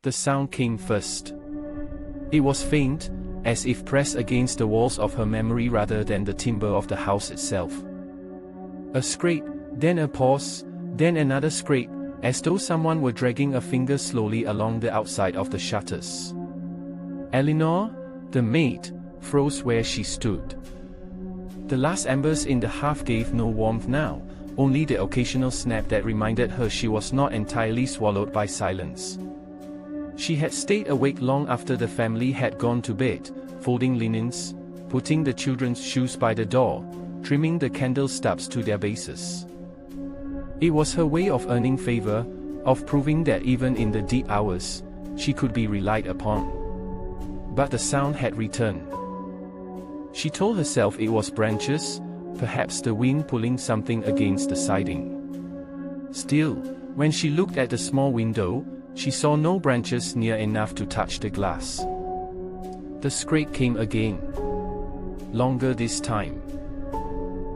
The sound came first. It was faint, as if pressed against the walls of her memory rather than the timber of the house itself. A scrape, then a pause, then another scrape, as though someone were dragging a finger slowly along the outside of the shutters. Eleanor, the maid, froze where she stood. The last embers in the hearth gave no warmth now, only the occasional snap that reminded her she was not entirely swallowed by silence. She had stayed awake long after the family had gone to bed, folding linens, putting the children's shoes by the door, trimming the candle stubs to their bases. It was her way of earning favor, of proving that even in the deep hours, she could be relied upon. But the sound had returned. She told herself it was branches, perhaps the wind pulling something against the siding. Still, when she looked at the small window, she saw no branches near enough to touch the glass. The scrape came again. Longer this time.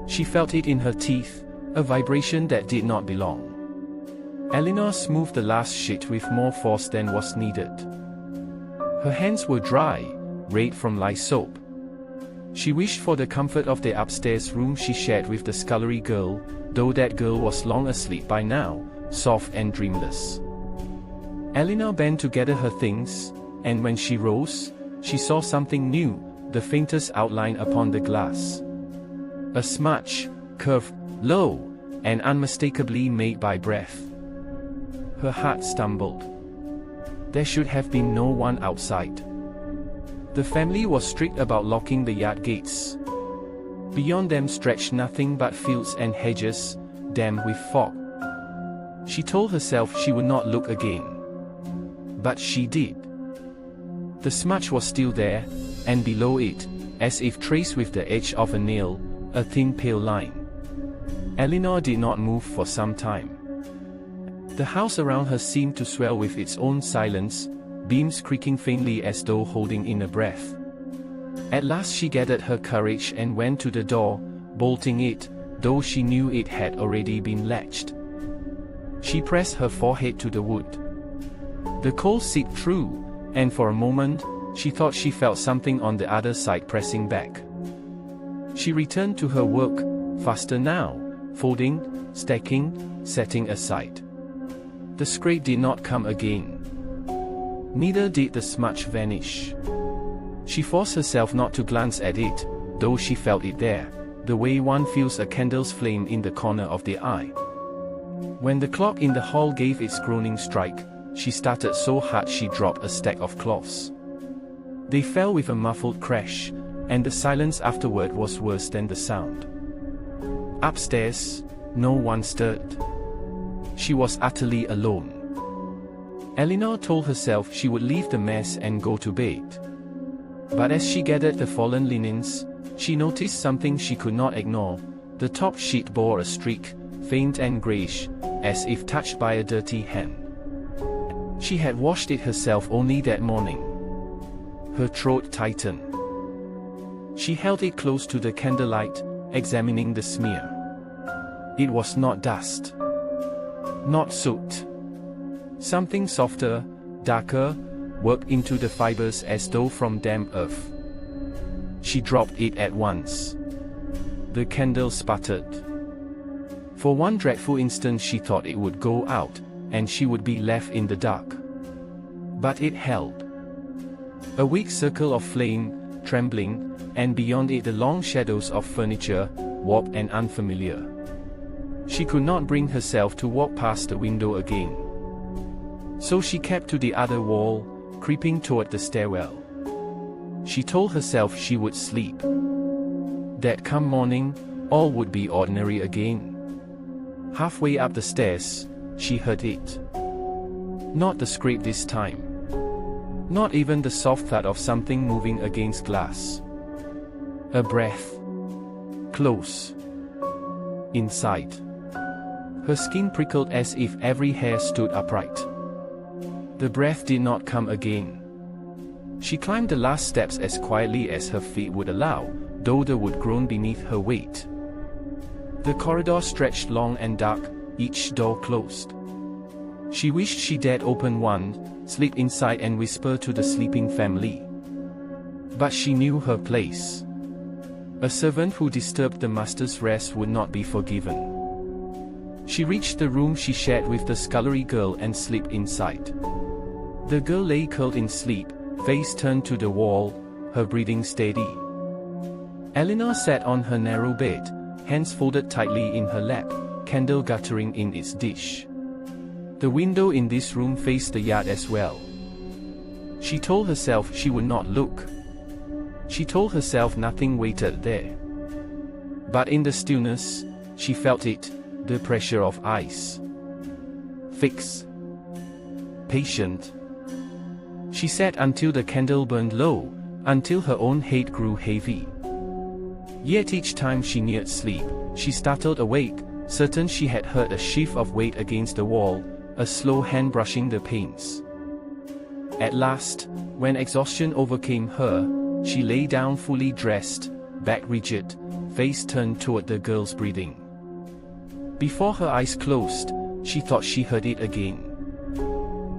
She felt it in her teeth, a vibration that did not belong. Eleanor smoothed the last sheet with more force than was needed. Her hands were dry, red from lye soap. She wished for the comfort of the upstairs room she shared with the scullery girl, though that girl was long asleep by now, soft and dreamless. Eleanor bent to gather her things, and when she rose, she saw something new, the faintest outline upon the glass. A smudge, curved, low, and unmistakably made by breath. Her heart stumbled. There should have been no one outside. The family was strict about locking the yard gates. Beyond them stretched nothing but fields and hedges, damp with fog. She told herself she would not look again. But she did. The smudge was still there, and below it, as if traced with the edge of a nail, a thin pale line. Eleanor did not move for some time. The house around her seemed to swell with its own silence, beams creaking faintly as though holding in a breath. At last she gathered her courage and went to the door, bolting it, though she knew it had already been latched. She pressed her forehead to the wood. The cold seeped through, and for a moment, she thought she felt something on the other side pressing back. She returned to her work, faster now, folding, stacking, setting aside. The scrape did not come again. Neither did the smudge vanish. She forced herself not to glance at it, though she felt it there, the way one feels a candle's flame in the corner of the eye. When the clock in the hall gave its groaning strike, she started so hard she dropped a stack of cloths. They fell with a muffled crash, and the silence afterward was worse than the sound. Upstairs, no one stirred. She was utterly alone. Eleanor told herself she would leave the mess and go to bed. But as she gathered the fallen linens, she noticed something she could not ignore. The top sheet bore a streak, faint and grayish, as if touched by a dirty hand. She had washed it herself only that morning. Her throat tightened. She held it close to the candlelight, examining the smear. It was not dust. Not soot. Something softer, darker, worked into the fibers as though from damp earth. She dropped it at once. The candle sputtered. For one dreadful instant she thought it would go out, and she would be left in the dark. But it held. A weak circle of flame, trembling, and beyond it the long shadows of furniture, warped and unfamiliar. She could not bring herself to walk past the window again. So she kept to the other wall, creeping toward the stairwell. She told herself she would sleep. That come morning, all would be ordinary again. Halfway up the stairs, she heard it. Not the scrape this time. Not even the soft thud of something moving against glass. A breath. Close. Inside. Her skin prickled as if every hair stood upright. The breath did not come again. She climbed the last steps as quietly as her feet would allow, though the wood groaned beneath her weight. The corridor stretched long and dark, each door closed. She wished she dared open one, slip inside and whisper to the sleeping family. But she knew her place. A servant who disturbed the master's rest would not be forgiven. She reached the room she shared with the scullery girl and slipped inside. The girl lay curled in sleep, face turned to the wall, her breathing steady. Eleanor sat on her narrow bed, hands folded tightly in her lap, candle guttering in its dish. The window in this room faced the yard as well. She told herself she would not look. She told herself nothing waited there. But in the stillness, she felt it, the pressure of ice. Fixed. Patient. She sat until the candle burned low, until her own head grew heavy. Yet each time she neared sleep, she startled awake, certain she had heard a shift of weight against the wall, a slow hand brushing the panes. At last, when exhaustion overcame her, she lay down fully dressed, back rigid, face turned toward the girl's breathing. Before her eyes closed, she thought she heard it again.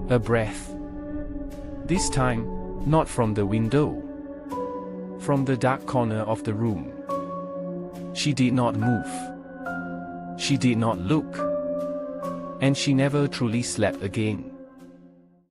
A breath. This time, not from the window. From the dark corner of the room. She did not move. She did not look. And she never truly slept again.